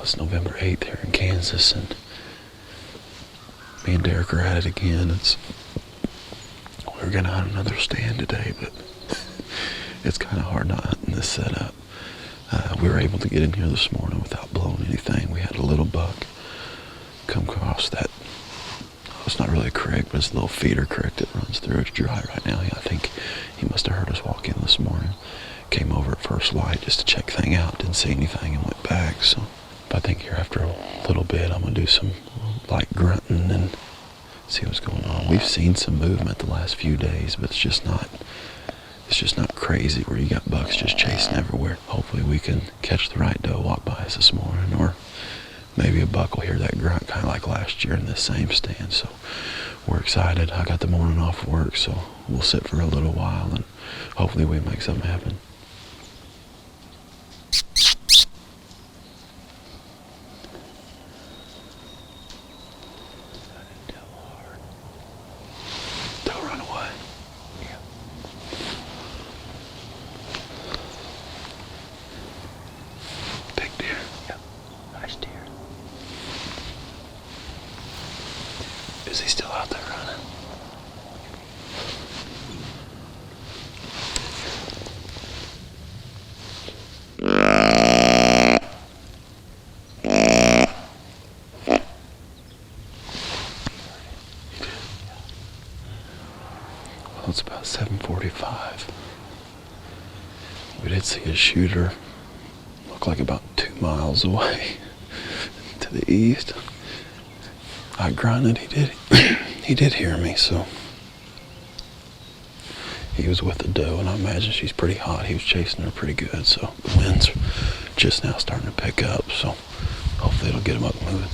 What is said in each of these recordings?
it's November 8th here in Kansas, and me and Derik are at it again. We're gonna hunt another stand today, but it's kind of hard not hunting this setup. We were able to get in here this morning without blowing anything. We had a little buck come across that. It's not really a creek, but it's a little feeder creek that runs through. It's dry right now. I think he must have heard us walk in this morning. Came over at first light just to check thing out. Didn't see anything and went back. So I think here after a little bit, I'm gonna do some light grunting and see what's going on. We've seen some movement the last few days, but it's just not crazy where you got bucks just chasing everywhere. Hopefully we can catch the right doe walk by us this morning, or maybe a buck will hear that grunt kind of like last year in this same stand. So we're excited. I got the morning off work, so we'll sit for a little while and hopefully we make something happen. Is he still out there running? Well, it's about 7:45. We did see a shooter look like about 2 miles away to the east. I grunted, he did hear me, so he was with the doe, and I imagine she's pretty hot. He was chasing her pretty good, so the wind's just now starting to pick up, so hopefully it'll get him up moving.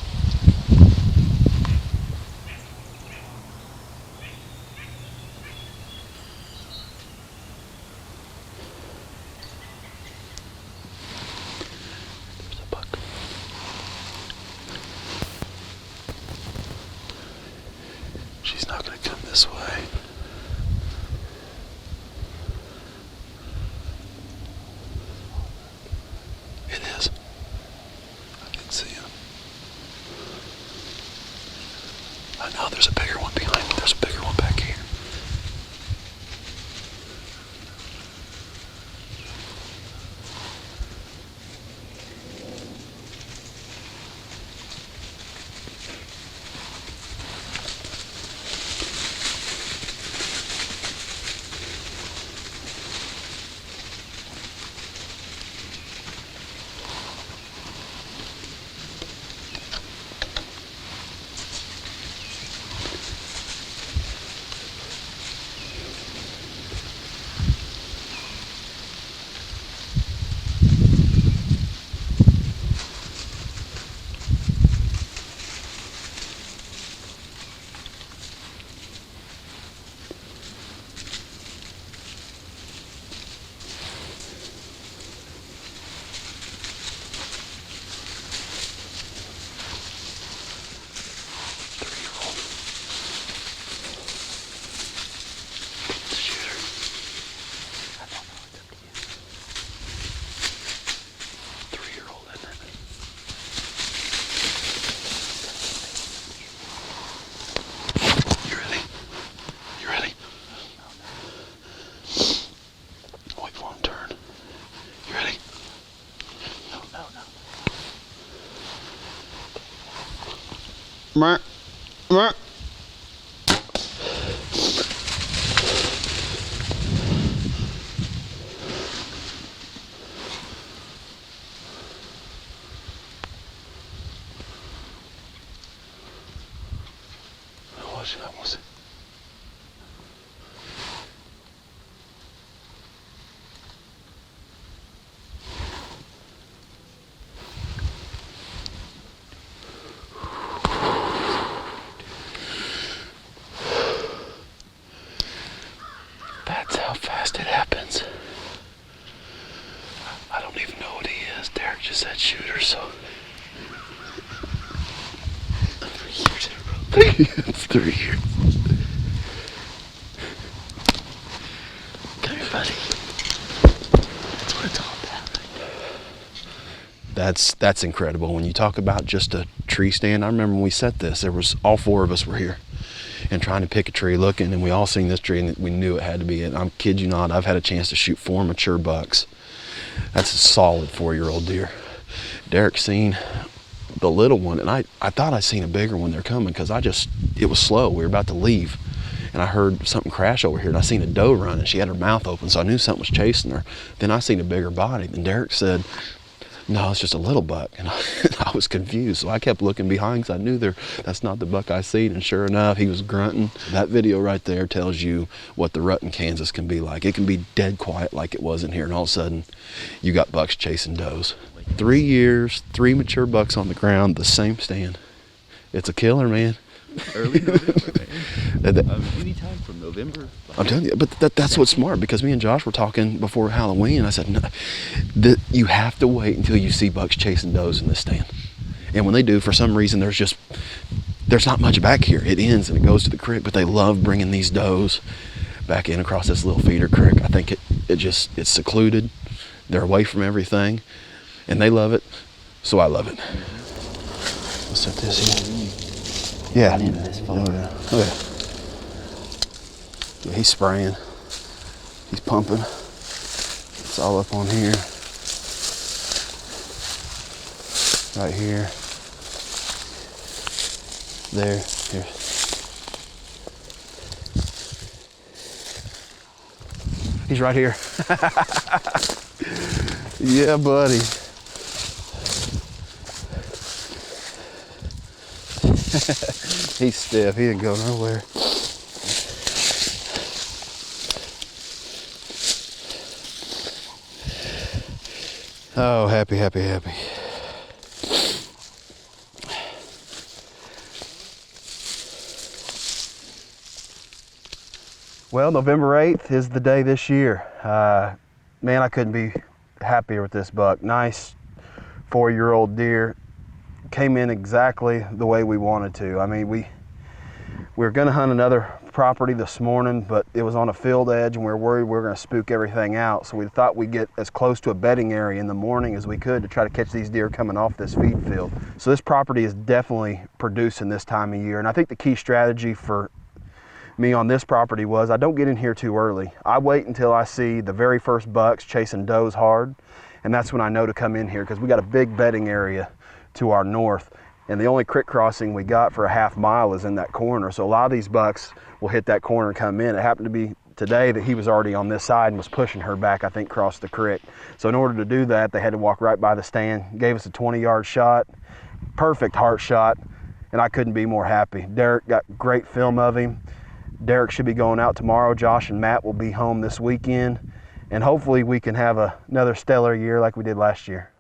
She's not going to come this way. It is. I can see him. I know there's a bigger one behind me. There's a bigger one back here. Mer. That was it. That's how fast it happens. I don't even know what he is. Derik just said shooter, so. It's 3 years. Come here, buddy. That's what it's all about. That's incredible. When you talk about just a tree stand, I remember when we set this, there was, all 4 of us were here and trying to pick a tree, looking, and we all seen this tree and we knew it had to be it. I'm kid you not, I've had a chance to shoot 4 mature bucks. That's a solid 4-year-old deer. Derik seen the little one, and I thought I seen a bigger one. They're coming, because it was slow. We were about to leave, and I heard something crash over here, and I seen a doe run, and she had her mouth open, so I knew something was chasing her. Then I seen a bigger body, and Derik said, no, it's just a little buck. And I was confused, so I kept looking behind, because I knew that's not the buck I seen. And sure enough, he was grunting. That video right there tells you what the rut in Kansas can be like. It can be dead quiet like it was in here, and all of a sudden you got bucks chasing does. 3 years, 3 mature bucks on the ground, the same stand. It's a killer, man. Early November, man. Anytime from November. I'm telling you, but that's what's smart, because me and Josh were talking before Halloween. I said, no, you have to wait until you see bucks chasing does in this stand. And when they do, for some reason, there's not much back here. It ends and it goes to the creek, but they love bringing these does back in across this little feeder creek. I think it's secluded. They're away from everything, and they love it, so I love it. Let's set this here. Yeah. Oh, yeah. Yeah, he's spraying. He's pumping. It's all up on here. Right here. There. Here. He's right here. Yeah, buddy. He's stiff. He didn't go nowhere. Oh, happy, happy, happy. Well, November 8th is the day this year. Man, I couldn't be happier with this buck. Nice 4-year-old deer. Came in exactly the way we wanted to. I mean, we were going to hunt another property this morning, but it was on a field edge, and we were worried we were going to spook everything out. So we thought we'd get as close to a bedding area in the morning as we could to try to catch these deer coming off this feed field. So this property is definitely producing this time of year. And I think the key strategy for me on this property was I don't get in here too early. I wait until I see the very first bucks chasing does hard, and that's when I know to come in here, because we got a big bedding area to our north, and the only creek crossing we got for a half mile is in that corner. So a lot of these bucks will hit that corner and come in. It happened to be today that he was already on this side and was pushing her back, I think, across the creek. So in order to do that, they had to walk right by the stand. Gave us a 20-yard shot, perfect heart shot, and I couldn't be more happy. Derik got great film of him. Derik should be going out tomorrow. Josh and Matt will be home this weekend, and hopefully we can have another stellar year like we did last year.